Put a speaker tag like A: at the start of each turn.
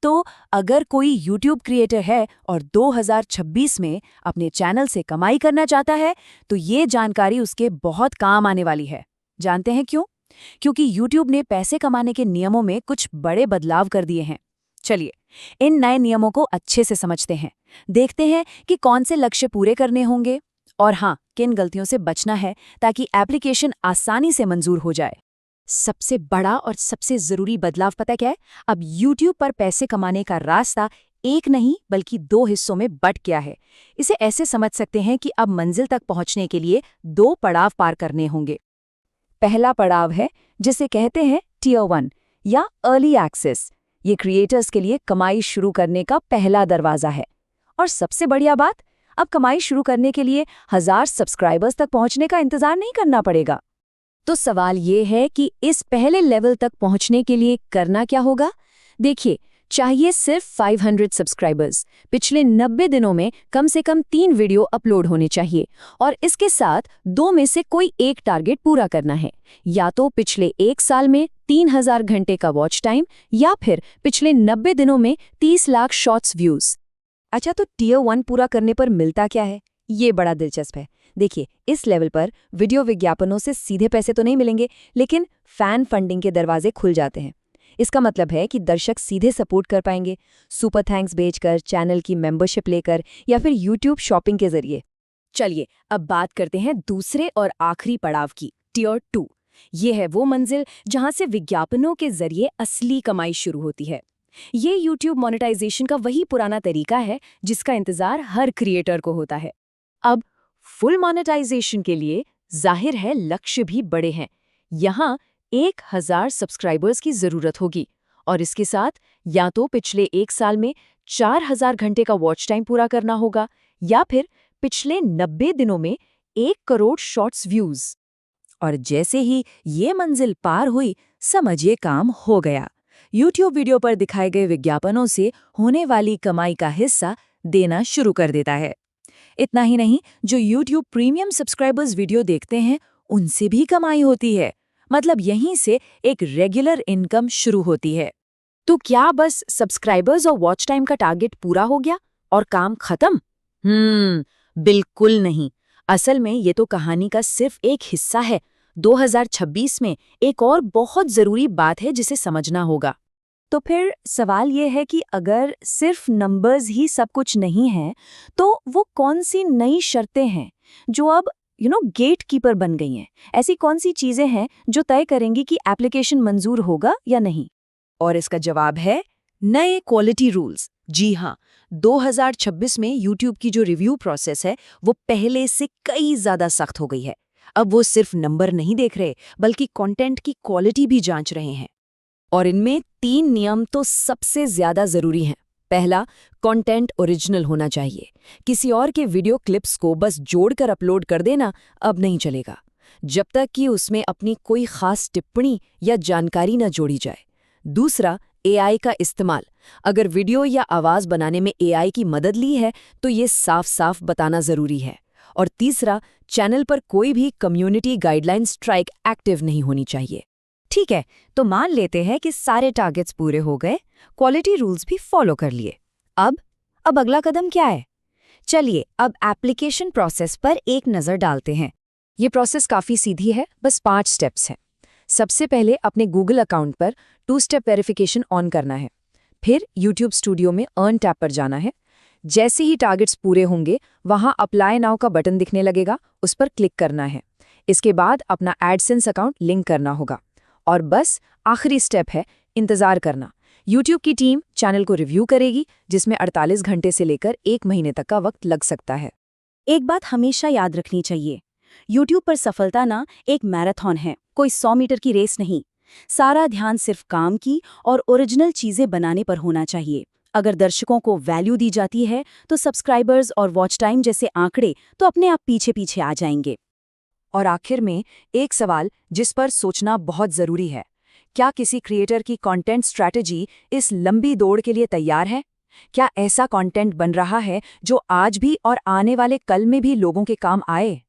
A: तो अगर कोई YouTube क्रिएटर है और 2026 में अपने चैनल से कमाई करना चाहता है, तो ये जानकारी उसके बहुत काम आने वाली है। जानते हैं क्यों? क्योंकि YouTube ने पैसे कमाने के नियमों में कुछ बड़े बदलाव कर दिए हैं। चलिए, इन नए नियमों को अच्छे से समझते हैं। देखते हैं कि कौन से लक्ष्य पूरे करने होंगे और हाँ, किन गलतियों से बचना है ताकि एप्लीकेशन आसानी से मंजूर हो जाए। सबसे बड़ा और सबसे जरूरी बदलाव पता क्या है? अब YouTube पर पैसे कमाने का रास्ता एक नहीं बल्कि 2 हिस्सों में बंट गया है। इसे ऐसे समझ सकते हैं कि अब मंजिल तक पहुंचने के लिए 2 पड़ाव पार करने होंगे। पहला पड़ाव है जिसे कहते हैं Tier 1 या अर्ली एक्सेस। ये क्रिएटर्स के लिए कमाई शुरू करने का पहला दरवाजा है। और सबसे बढ़िया बात, अब कमाई शुरू करने के लिए 1000 सब्सक्राइबर्स तक पहुंचने का इंतजार नहीं करना पड़ेगा। तो सवाल ये है कि इस पहले लेवल तक पहुंचने के लिए करना क्या होगा? देखिए, चाहिए सिर्फ 500 सब्सक्राइबर्स। पिछले 90 दिनों में कम से कम 3 वीडियो अपलोड होने चाहिए और इसके साथ 2 में से कोई एक टारगेट पूरा करना है। या तो पिछले 1 साल में 3000 घंटे का वॉच टाइम या फिर पिछले 90 दिनों में 30 लाख शॉर्ट्स व्यूज। अच्छा, तो Tier 1 पूरा करने पर मिलता क्या है? ये बड़ा दिलचस्प है। देखिए, इस लेवल पर वीडियो विज्ञापनों से सीधे पैसे तो नहीं मिलेंगे, लेकिन फैन फंडिंग के दरवाजे खुल जाते हैं। इसका मतलब है कि दर्शक सीधे सपोर्ट कर पाएंगे, सुपर थैंक्स भेजकर, चैनल की मेंबरशिप लेकर या फिर YouTube शॉपिंग के जरिए। चलिए, अब बात करते हैं दूसरे और आखिरी पड़ाव की, Tier 2। ये है वो मंजिल जहां से विज्ञापनों के जरिए असली कमाई शुरू होती है। ये YouTube मोनेटाइजेशन का वही पुराना तरीका है जिसका इंतजार हर क्रिएटर को होता है। अब फुल मोनेटाइजेशन के लिए जाहिर है लक्ष्य भी बड़े हैं। यहाँ 1000 सब्सक्राइबर्स की जरूरत होगी और इसके साथ या तो पिछले 1 साल में 4000 घंटे का वॉच टाइम पूरा करना होगा या फिर पिछले 90 दिनों में 1 करोड़ शॉर्ट्स व्यूज। और जैसे ही ये मंजिल पार हुई, समझिए काम हो गया। YouTube वीडियो पर दिखाए गए विज्ञापनों से होने वाली कमाई का हिस्सा देना शुरू कर देता है। इतना ही नहीं, जो YouTube प्रीमियम सब्सक्राइबर्स वीडियो देखते हैं उनसे भी कमाई होती है। मतलब यहीं से एक रेगुलर इनकम शुरू होती है। तो क्या बस सब्सक्राइबर्स और वॉच टाइम का टारगेट पूरा हो गया और काम खत्म? बिल्कुल नहीं। असल में ये तो कहानी का सिर्फ एक हिस्सा है। 2026 में एक और बहुत जरूरी बात है जिसे समझना होगा। तो फिर सवाल ये है कि अगर सिर्फ नंबर्स ही सब कुछ नहीं है, तो वो कौन सी नई शर्तें हैं जो अब गेट कीपर बन गई हैं? ऐसी कौन सी चीजें हैं जो तय करेंगी कि एप्लीकेशन मंजूर होगा या नहीं? और इसका जवाब है नए क्वालिटी रूल्स। जी हाँ, 2026 में YouTube की जो रिव्यू प्रोसेस है वो पहले से कई ज्यादा सख्त हो गई है। अब वो सिर्फ नंबर नहीं देख रहे, बल्कि कंटेंट की क्वालिटी भी जांच रहे हैं। और इनमें 3 नियम तो सबसे ज्यादा जरूरी हैं। पहला, कंटेंट ओरिजिनल होना चाहिए। किसी और के वीडियो क्लिप्स को बस जोड़कर अपलोड कर देना अब नहीं चलेगा, जब तक कि उसमें अपनी कोई खास टिप्पणी या जानकारी न जोड़ी जाए। दूसरा, AI का इस्तेमाल। अगर वीडियो या आवाज बनाने में AI की मदद ली है तो ये साफ साफ बताना जरूरी है। और तीसरा, चैनल पर कोई भी कम्युनिटी गाइडलाइन स्ट्राइक एक्टिव नहीं होनी चाहिए। ठीक है, तो मान लेते हैं कि सारे टारगेट्स पूरे हो गए, क्वालिटी रूल्स भी फॉलो कर लिए। अब अगला कदम क्या है? चलिए अब एप्लीकेशन प्रोसेस पर एक नज़र डालते हैं। ये प्रोसेस काफ़ी सीधी है, बस 5 स्टेप्स हैं। सबसे पहले अपने गूगल अकाउंट पर 2 स्टेप वेरिफिकेशन ऑन करना है। फिर YouTube स्टूडियो में अर्न टैब पर जाना है। जैसे ही टारगेट्स पूरे होंगे, वहां अप्लाई नाउ का बटन दिखने लगेगा, उस पर क्लिक करना है। इसके बाद अपना एडसेंस अकाउंट लिंक करना होगा। और बस आखिरी स्टेप है इंतजार करना। YouTube की टीम चैनल को रिव्यू करेगी, जिसमें 48 घंटे से लेकर 1 महीने तक का वक्त लग सकता है। एक बात हमेशा याद रखनी चाहिए, YouTube पर सफलता ना एक मैराथन है, कोई 100 मीटर की रेस नहीं। सारा ध्यान सिर्फ काम की और ओरिजिनल चीजें बनाने पर होना चाहिए। अगर दर्शकों को वैल्यू दी जाती है तो सब्सक्राइबर्स और वॉच टाइम जैसे आंकड़े तो अपने आप पीछे पीछे आ जाएंगे। और आखिर में एक सवाल जिस पर सोचना बहुत जरूरी है, क्या किसी क्रिएटर की कंटेंट स्ट्रैटेजी इस लंबी दौड़ के लिए तैयार है? क्या ऐसा कंटेंट बन रहा है जो आज भी और आने वाले कल में भी लोगों के काम आए?